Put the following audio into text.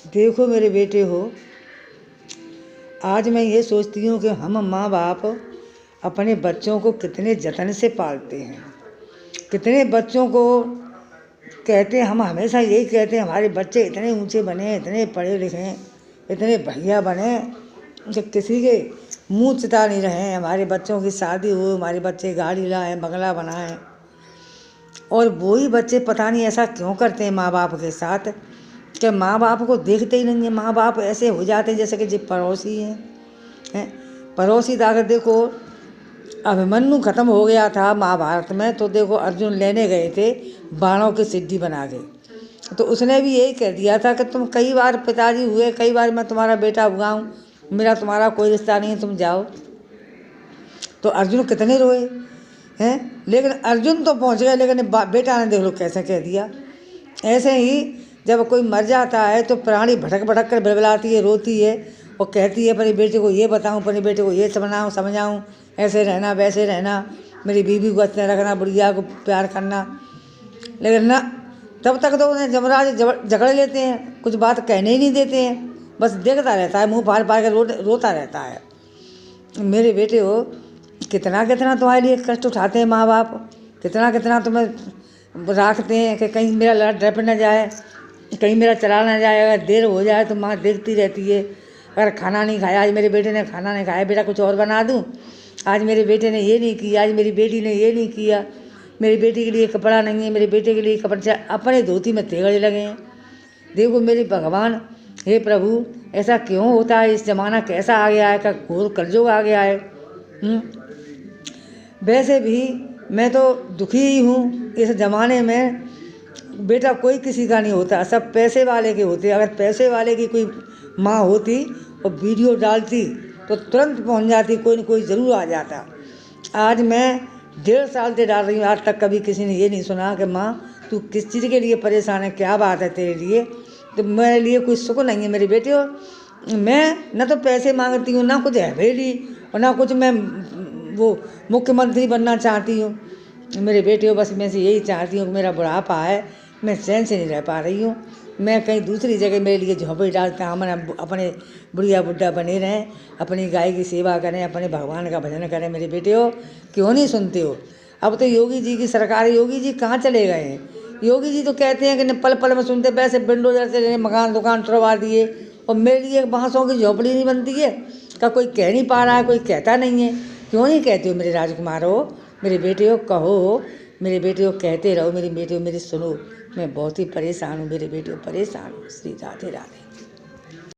देखो मेरे बेटे हो, आज मैं ये सोचती हूँ कि हम माँ बाप अपने बच्चों को कितने जतन से पालते हैं। कितने बच्चों को कहते हैं, हम हमेशा यही कहते हैं हमारे बच्चे इतने ऊंचे बने, इतने पढ़े लिखे, इतने बढ़िया बने कि किसी के मुँह चिता नहीं रहे। हमारे बच्चों की शादी हो, हमारे बच्चे गाड़ी लाएँ, बंगला बनाएँ। और वही बच्चे पता नहीं ऐसा क्यों करते हैं माँ बाप के साथ कि माँ बाप को देखते ही नहीं है। माँ बाप ऐसे हो जाते हैं जैसे कि जो पड़ोसी हैं। पड़ोसी अगर देखो, अभिमन्यु खत्म हो गया था महाभारत में, तो देखो अर्जुन लेने गए थे बाणों की सिद्धि बना के, तो उसने भी यही कह दिया था कि तुम कई बार पिताजी हुए, कई बार मैं तुम्हारा बेटा हुआ हूँ, मेरा तुम्हारा कोई रिश्ता नहीं है, तुम जाओ। तो अर्जुन कितने रोए हैं, लेकिन अर्जुन तो पहुँच गए, लेकिन बेटा ने देख लो कैसे कह दिया। ऐसे ही जब कोई मर जाता है तो प्राणी भटक भटक कर बलबलाती है, रोती है और कहती है अपने बेटे को ये बताऊं, अपने बेटे को ये समझाऊं, ऐसे रहना वैसे रहना, मेरी बीवी को अच्छे रखना, बुढ़िया को प्यार करना। लेकिन ना, तब तक तो उन्हें जमराज झगड़ लेते हैं, कुछ बात कहने ही नहीं देते हैं, बस देखता रहता है, मुँह फाड़ फाड़ कर रोता रहता है। मेरे बेटे हो, कितना कितना तुम्हारे लिए कष्ट उठाते हैं माँ बाप, कितना कितना तुम्हें रखते हैं कि कहीं मेरा लड़ डर न जाए, कहीं मेरा चला ना जाए। अगर देर हो जाए तो माँ देखती रहती है। अगर खाना नहीं खाया, आज मेरे बेटे ने खाना नहीं खाया, बेटा कुछ और बना दूँ, आज मेरे बेटे ने ये नहीं किया, आज मेरी बेटी ने ये नहीं किया, मेरी बेटी के लिए कपड़ा नहीं है, मेरे बेटे के लिए कपड़ा चाहिए, अपने धोती में तेगड़े लगे हैं। देखो मेरे भगवान, हे प्रभु, ऐसा क्यों होता है? इस ज़माना कैसा आ गया है, का घोर कलयुग आ गया है। वैसे भी मैं तो दुखी ही हूँ। इस ज़माने में बेटा कोई किसी का नहीं होता, सब पैसे वाले के होते। अगर पैसे वाले की कोई माँ होती और वीडियो डालती तो तुरंत पहुँच जाती, कोई न कोई ज़रूर आ जाता। आज मैं 1.5 साल से डाल रही हूँ, आज तक कभी किसी ने ये नहीं सुना कि माँ तू किस चीज़ के लिए परेशान है, क्या बात है तेरे लिए। तो मेरे लिए कोई सुख नहीं है मेरे बेटे हो। मैं न तो पैसे मांगती हूँ, ना कुछ हवेली, और ना कुछ मैं वो मुख्यमंत्री बनना चाहती हूँ। मेरे बेटे हो, बस मैं से यही चाहती हूँ कि मेरा बुढ़ापा है, मैं चैन से नहीं रह पा रही हूँ। मैं कहीं दूसरी जगह मेरे लिए झोंपड़ी डालता, हम अपने बुढ़िया बुढ़ा बने रहें, अपनी गाय की सेवा करें, अपने भगवान का भजन करें। मेरे बेटे हो, क्यों नहीं सुनते हो? अब तो योगी जी की सरकार, योगी जी कहाँ चले गए हैं? योगी जी तो कहते हैं कि पल पल में सुनते, पैसे बिल्डोजर से मकान दुकान तुड़वा दिए, और मेरे लिए बांसों की झोंपड़ी नहीं बनती है का कोई कह नहीं पा रहा है, कोई कहता नहीं है। क्यों नहीं कहते हो मेरे राजकुमार हो, मेरे बेटे हो? कहो मेरे बेटे हो, कहते रहो मेरे बेटे हो, मेरी सुनो। मैं बहुत ही परेशान हूँ मेरे बेटे हो, परेशान हूँ। श्री राधे राधे।